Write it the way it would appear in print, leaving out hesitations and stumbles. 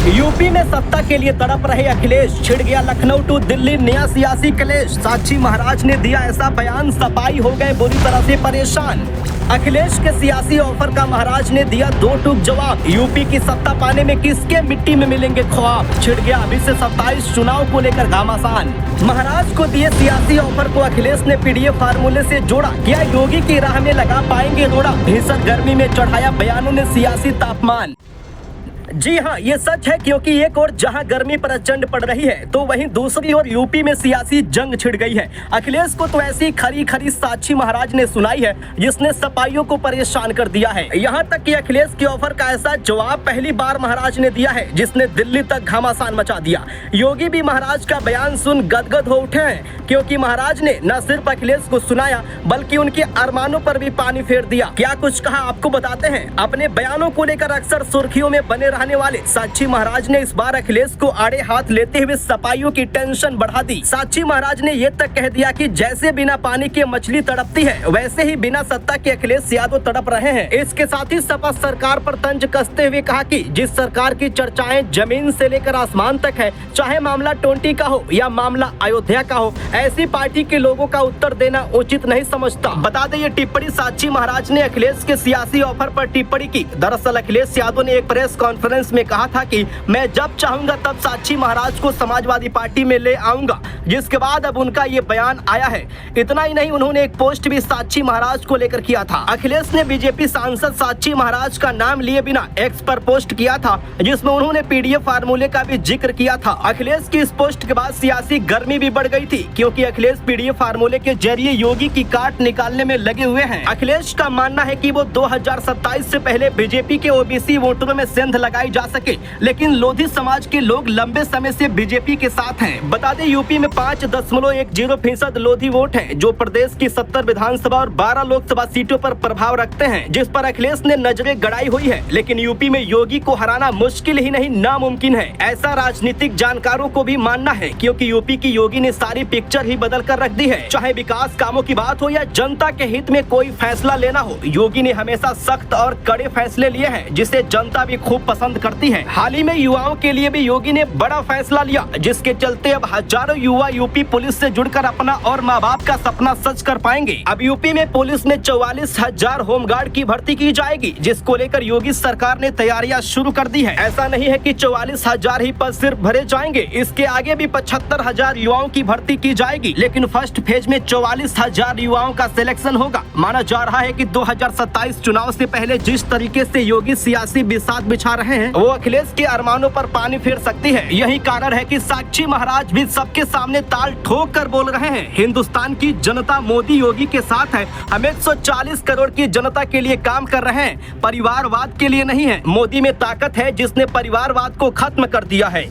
UP में सत्ता के लिए तड़प रहे अखिलेश, छिड़ गया लखनऊ टू दिल्ली नया सियासी क्लेश। साक्षी महाराज ने दिया ऐसा बयान, सपाई हो गए बुरी तरह से परेशान। अखिलेश के सियासी ऑफर का महाराज ने दिया दो टूक जवाब। यूपी की सत्ता पाने में किसके मिट्टी में मिलेंगे ख्वाब। छिड़ गया अभी से 27 चुनाव को लेकर घमासान। महाराज को दिए सियासी ऑफर को अखिलेश ने पीडीएफ फार्मूले से जोड़ा। क्या योगी की राह में लगा पाएंगे रोड़ा। भीषण गर्मी में चढ़ाया बयानों ने सियासी तापमान। जी हाँ, ये सच है, क्योंकि एक और जहां गर्मी प्रचंड पड़ रही है तो वहीं दूसरी ओर यूपी में सियासी जंग छिड़ गई है। अखिलेश को तो ऐसी खरी खरी साक्षी महाराज ने सुनाई है जिसने सपाइयों को परेशान कर दिया है। यहाँ तक कि अखिलेश के ऑफर का ऐसा जवाब पहली बार महाराज ने दिया है जिसने दिल्ली तक घमासान मचा दिया। योगी भी महाराज का बयान सुन गदगद हो उठे हैं, क्योंकि महाराज ने न सिर्फ अखिलेश को सुनाया बल्कि उनके अरमानों पर भी पानी फेर दिया। क्या कुछ कहा आपको बताते हैं। अपने बयानों को लेकर अक्सर सुर्खियों में बने रहने वाले साक्षी महाराज ने इस बार अखिलेश को आड़े हाथ लेते हुए सपाइयों की टेंशन बढ़ा दी। साक्षी महाराज ने ये तक कह दिया कि जैसे बिना पानी के मछली तड़पती है वैसे ही बिना सत्ता के अखिलेश यादव तड़प रहे हैं। इसके साथ ही सपा सरकार पर तंज कसते हुए कहा कि जिस सरकार की चर्चाएं जमीन से लेकर आसमान तक है, चाहे मामला टोंटी का हो या मामला अयोध्या का हो, ऐसी पार्टी के लोगों का उत्तर देना उचित नहीं समझता। बता दें, ये टिप्पणी साक्षी महाराज ने अखिलेश के सियासी ऑफर पर टिप्पणी की। दरअसल अखिलेश यादव ने एक प्रेस कॉन्फ्रेंस में कहा था कि मैं जब चाहूंगा तब साक्षी महाराज को समाजवादी पार्टी में ले आऊंगा, जिसके बाद अब उनका ये बयान आया है। इतना ही नहीं, उन्होंने एक पोस्ट भी साक्षी महाराज को लेकर किया था। अखिलेश ने बीजेपी सांसद साक्षी महाराज का नाम लिए बिना एक्स पर पोस्ट किया था, जिसमें उन्होंने पीडीएफ फार्मूले का भी जिक्र किया था। अखिलेश की इस पोस्ट के बाद सियासी गर्मी भी बढ़ गई थी, क्योंकि अखिलेश पीडीएफ फार्मूले के जरिए योगी की काट निकालने में लगे हुए हैं। अखिलेश का मानना है कि वो 2027 से पहले बीजेपी के ओबीसी वोटरों में सेंध लगाई जा सके, लेकिन लोधी समाज के लोग लंबे समय से बीजेपी के साथ हैं। बता दें, यूपी में 5.10% लोधी वोट हैं, जो प्रदेश की 70 विधानसभा और 12 लोकसभा सीटों पर प्रभाव रखते हैं, जिस पर अखिलेश ने नजरें गड़ाई हुई है। लेकिन यूपी में योगी को हराना मुश्किल ही नहीं, नामुमकिन है, ऐसा राजनीतिक जानकारों को भी मानना है, क्योंकि यूपी की योगी ने सारी पिक्चर ही बदल कर रख दी है। चाहे विकास कामों की बात हो या जनता के हित में कोई फैसला लेना हो, योगी ने हमेशा सख्त और कड़े फैसले लिए हैं, जिसे जनता भी खूब पसंद करती है। हाल ही में युवाओं के लिए भी योगी ने बड़ा फैसला लिया, जिसके चलते अब हजारों युवा यूपी पुलिस से जुड़कर अपना और माँ बाप का सपना सच कर पाएंगे। अब यूपी में पुलिस में 44,000 होमगार्ड की भर्ती की जाएगी, जिसको लेकर योगी सरकार ने तैयारियां शुरू कर दी है। ऐसा नहीं है कि 44,000 ही पद सिर्फ भरे जाएंगे, इसके आगे भी 75,000 युवाओं की भर्ती की जाएगी। लेकिन फर्स्ट फेज में 44,000 युवाओं का सिलेक्शन होगा। माना जा रहा है कि 2027 चुनाव से पहले जिस तरीके से योगी सियासी बिसात बिछा रहे हैं, वो अखिलेश के अरमानों पर पानी फेर सकती है। यही कारण है कि साक्षी महाराज भी सबके सामने ताल ठोक कर बोल रहे हैं, हिंदुस्तान की जनता मोदी योगी के साथ है। हम 140 करोड़ की जनता के लिए काम कर रहे हैं, परिवारवाद के लिए नहीं है। मोदी में ताकत है जिसने परिवारवाद को खत्म कर दिया है।